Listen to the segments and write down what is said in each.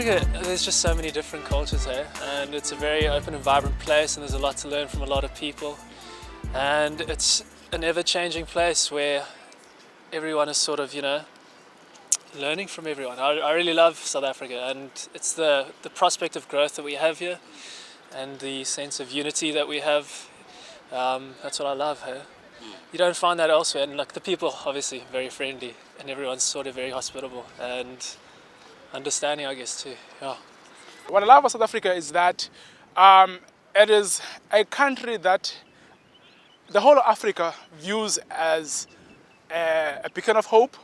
Africa, there's just so many different cultures here, and it's a very open and vibrant place, and there's a lot to learn from a lot of people. And it's an ever-changing place where everyone is sort of, learning from everyone. I really love South Africa, and it's the prospect of growth that we have here, and the sense of unity that we have. That's what I love here. You don't find that elsewhere, and like the people, obviously, very friendly, and everyone's sort of very hospitable and understanding, I guess, too. Yeah. What I love about South Africa is that it is a country that the whole of Africa views as a beacon of hope,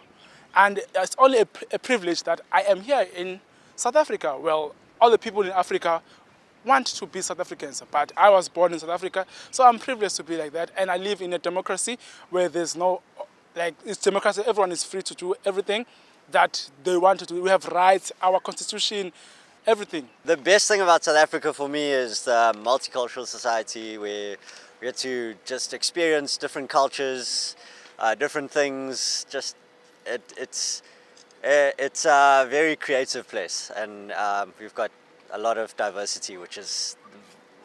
and it's only a privilege that I am here in South Africa. Well, all the people in Africa want to be South Africans, but I was born in South Africa, so I'm privileged to be like that, and I live in a democracy where there's no, it's democracy, everyone is free to do everything that they want to do. We have rights, our constitution, everything. The best thing about South Africa for me is the multicultural society where we get to just experience different cultures, different things. Just it's a very creative place, and we've got a lot of diversity, which is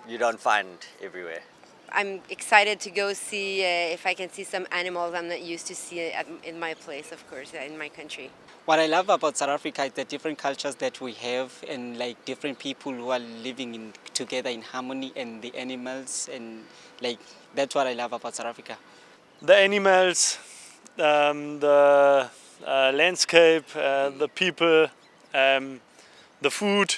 you don't find everywhere. I'm excited to go see if I can see some animals I'm not used to see in my place, of course, in my country. What I love about South Africa is the different cultures that we have, and like different people who are living together in harmony, and the animals, and like that's what I love about South Africa. The animals, the landscape, the people, the food,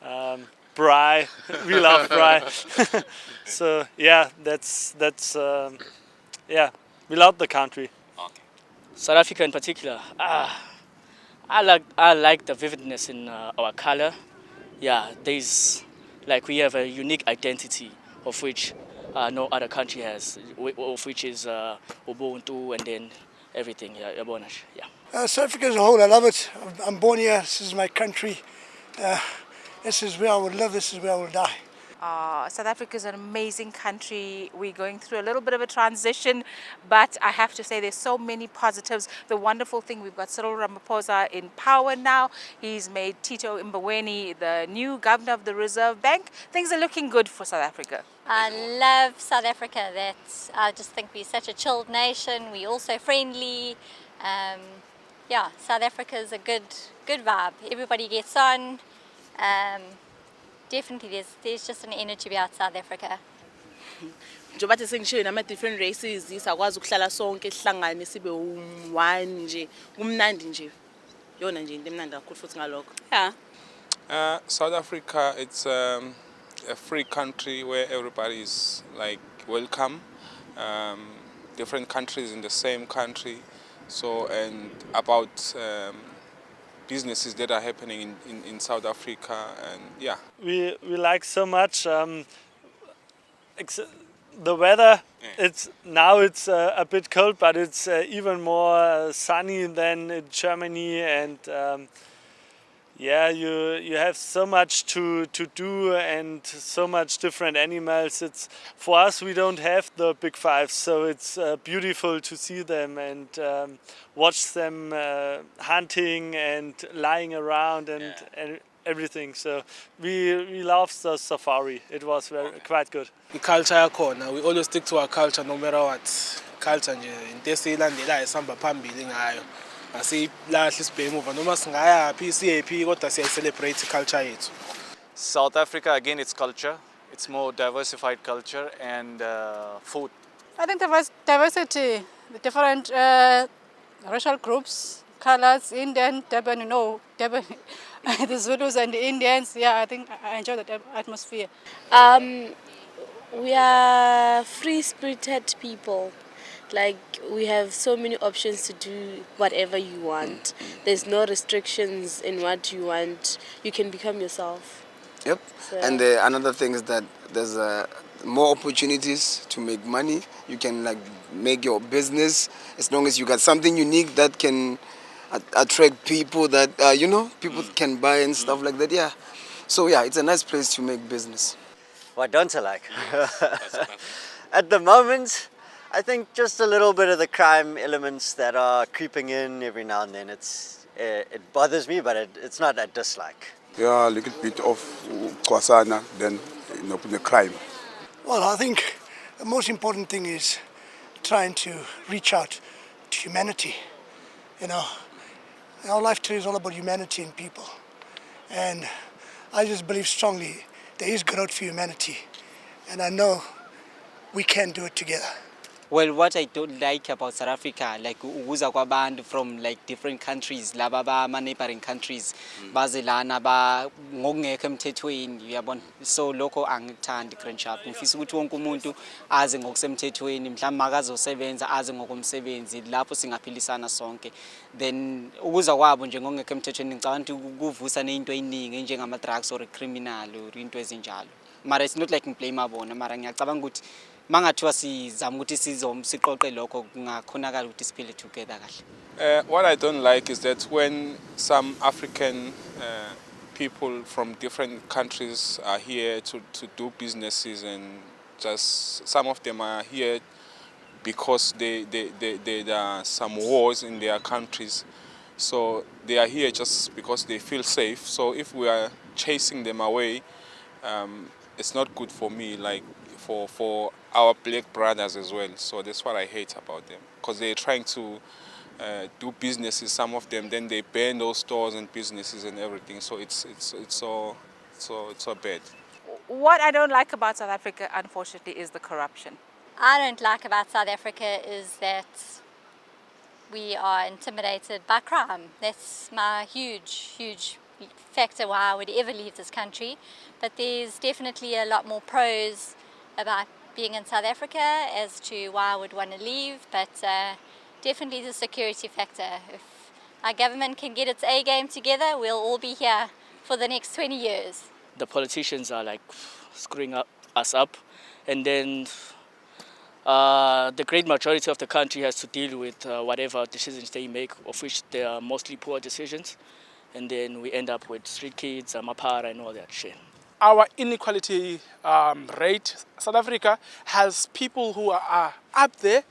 braai. We love braai. So yeah, that's yeah, we love the country. South Africa in particular, I like the vividness in our color. Yeah, there's like we have a unique identity of which no other country has, of which is Ubuntu and then everything. Yeah, yeah. South Africa as a whole, I love it. I'm born here. This is my country. This is where I will live. This is where I will die. South Africa is an amazing country. We're going through a little bit of a transition, but I have to say there's so many positives. The wonderful thing, we've got Cyril Ramaphosa in power now. He's made Tito Mboweni the new governor of the Reserve Bank. Things are looking good for South Africa. I love South Africa. I just think we're such a chilled nation. We're also friendly. Yeah, South Africa is a good vibe. Everybody gets on. Definitely, there's just an energy about South Africa. Njengoba sengishilo nama different races sakwazi ukuhlala sonke sihlangane sibe one nje kumnandi nje yona nje into emnandi kakhulu futhi ngalokho. Yeah. South Africa, it's a free country where everybody is like welcome. Different countries in the same country. So, and about businesses that are happening in South Africa, and yeah. We like so much the weather. Yeah. It's a bit cold, but it's even more sunny than in Germany, and yeah, you have so much to do and so much different animals. It's for us, we don't have the big five, so it's beautiful to see them and watch them hunting and lying around and everything. So we love the safari. It was quite good. The culture yakhona, we always stick to our culture no matter what. Culture nje into esilandelayo sihamba phambili ngayo. Asiyilahli sibheke emuva noma singayaphi siyephi kodwa siya-celebrate culture yethu. South Africa, again, it's culture. It's more diversified culture and food. I think diversity, the different racial groups, colors, Indian, Durban, Durban, the Zulus and the Indians. Yeah, I think I enjoy the atmosphere. We are free-spirited people. Like, we have so many options to do whatever you want. There's no restrictions in what you want. You can become yourself. Yep. So, and another thing is that there's more opportunities to make money. You can like make your business as long as you got something unique that can attract people that people can buy and stuff like that. Yeah. So yeah, it's a nice place to make business. What don't I like? At the moment, I think just a little bit of the crime elements that are creeping in every now and then. It's it bothers me, but it's not a dislike. Yeah, a little bit of Kwasana, then the crime. Well, I think the most important thing is trying to reach out to humanity. You know, our life today is all about humanity and people. And I just believe strongly there is growth for humanity. And I know we can do it together. Well, what I don't like about South Africa, like ukuza kwabantu from like different countries, laba ba neighboring countries, bazilana ba ngokungekho emthethweni, uyabona. So lokho angikuthandi Crenshaw. Ngifisa ukuthi wonke umuntu aze ngokusemthethweni, mhlawumbe makazosebenza aze ngokomsebenzi, lapho singaphilisana sonke. Then ukuza kwabo nje ngokungekho emthethweni ngicabanga ukuthi kuvusa neinto eyiningi njengama drugs or criminal or into ezinjalo. Mara it's not like ngiblame abona, mara ngiyacabanga ukuthi mangathiwa sizama ukuthi siqoqe lokho kungakhonakala ukuthi siphile together kahle. What I don't like is that when some African people from different countries are here to do businesses, and just some of them are here because there are some wars in their countries. So they are here just because they feel safe. So if we are chasing them away, it's not good for me, like for our black brothers as well. So that's what I hate about them, because they're trying to do businesses, some of them, then they ban those stores and businesses and everything. So it's so bad. What I don't like about South Africa, unfortunately, is the corruption. I don't like about South Africa is that we are intimidated by crime. That's my huge factor why I would ever leave this country. But there's definitely a lot more pros about being in South Africa as to why I would want to leave, but definitely the security factor. If our government can get its A game together, we'll all be here for the next 20 years. The politicians are like screwing us up, and then the great majority of the country has to deal with whatever decisions they make, of which they are mostly poor decisions, and then we end up with street kids, amapara and all that shit. Our inequality rate, South Africa has people who are up there,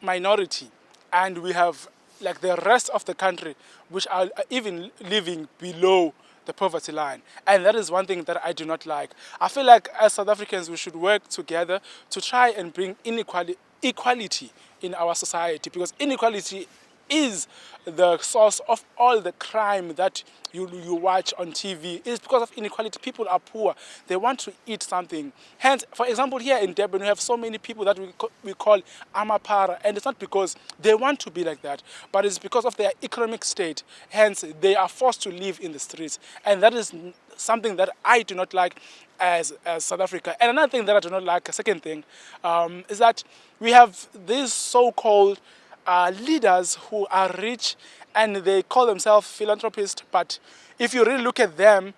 minority, and we have like the rest of the country which are even living below the poverty line. And that is one thing that I do not like. I feel like as South Africans we should work together to try and bring equality in our society, because inequality is the source of all the crime that you watch on TV. It's because of inequality. People are poor. They want to eat something. Hence, for example, here in Durban, we have so many people that we call amapara, and it's not because they want to be like that, but it's because of their economic state. Hence, they are forced to live in the streets, and that is something that I do not like as South Africa. And another thing that I do not like, a second thing, is that we have these so-called leaders who are rich and they call themselves philanthropists, but if you really look at them,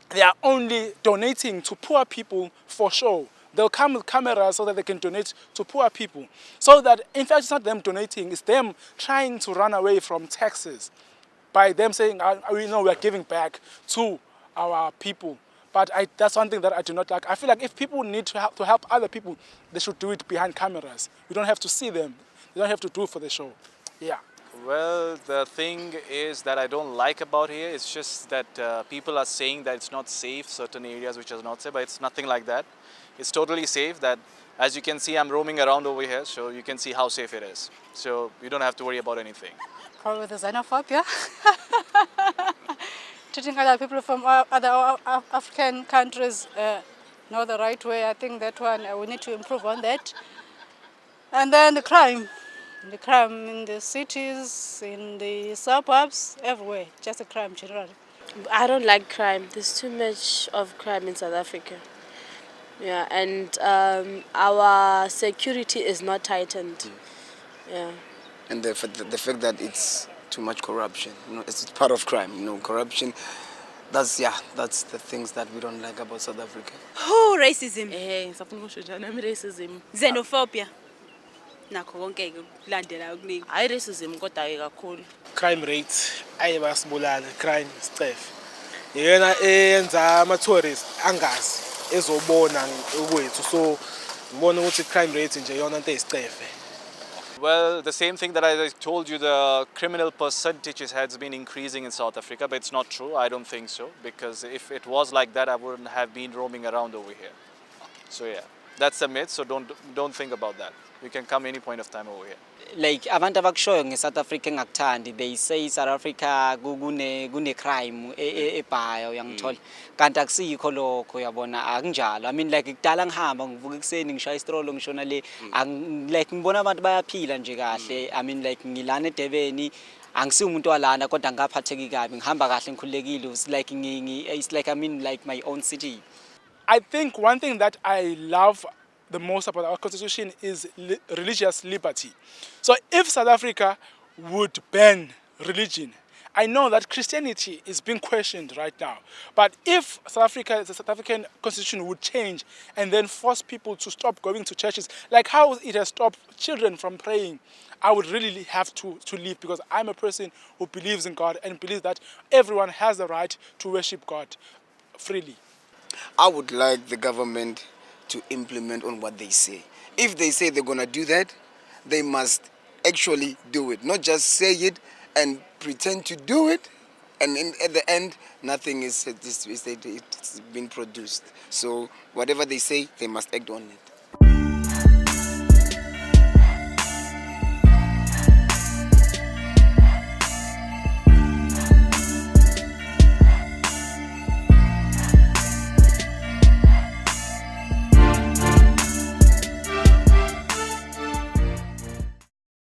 they are only donating to poor people for show. They'll come with cameras so that they can donate to poor people. So that, in fact, it's not them donating, it's them trying to run away from taxes by them saying, we know we're giving back to our people. But that's one thing that I do not like. I feel like if people need to help other people, they should do it behind cameras. We don't have to see them. You don't have to do it for the show. Yeah. Well, the thing is that I don't like about here, it's just that people are saying that it's not safe, certain areas which are not safe, but it's nothing like that. It's totally safe. That, as you can see, I'm roaming around over here, so you can see how safe it is. So you don't have to worry about anything. Probably the xenophobia. Treating other people from other African countries not the right way. I think that one we need to improve on that. And then the crime in the cities, in the suburbs, everywhere, just a crime generally. I don't like crime. There's too much of crime in South Africa. Yeah, and our security is not tightened. Yeah. And the fact that it's too much corruption, it's part of crime. Corruption. That's the things that we don't like about South Africa. Oh, racism. Racism. Xenophobia. Nakho konke kulandela okuningi. Hayi racism kodwa kakhulu. Crime rates ayibasibulala, crime sicefe. Yena eyenza ama tourists angazi ezobona ukwethu, so ngibona ukuthi crime rate nje yona into esicefe. Well, the same thing that I told you, the criminal percentages has been increasing in South Africa, but it's not true. I don't think so, because if it was like that, I wouldn't have been roaming around over here. So yeah, that's a myth, so don't think about that. You can come any point of time over here. Like abantu abakushoyo nge-South Africa engakuthandi, they say South Africa kune crime ebhaya uyangithola, kanti akusikho lokho uyabona, akunjalo. I mean like kudala ngihamba ngivuka ekseni ngishaya istroll ngishona le, like ngibona abantu bayaphila nje kahle. I mean like ngilana eDurban, angisiyo umuntu walana kodwa ngaphatheki kabi, ngihamba kahle ngikhululekile. It's like I mean like my own city. I think one thing that I love the most about our constitution is religious liberty. So if South Africa would ban religion, I know that Christianity is being questioned right now. But if the South African constitution would change and then force people to stop going to churches, like how it has stopped children from praying, I would really have to leave, because I'm a person who believes in God and believes that everyone has the right to worship God freely. I would like the government to implement on what they say. If they say they're going to do that, they must actually do it. Not just say it and pretend to do it, and at the end, nothing is been produced. So whatever they say, they must act on it.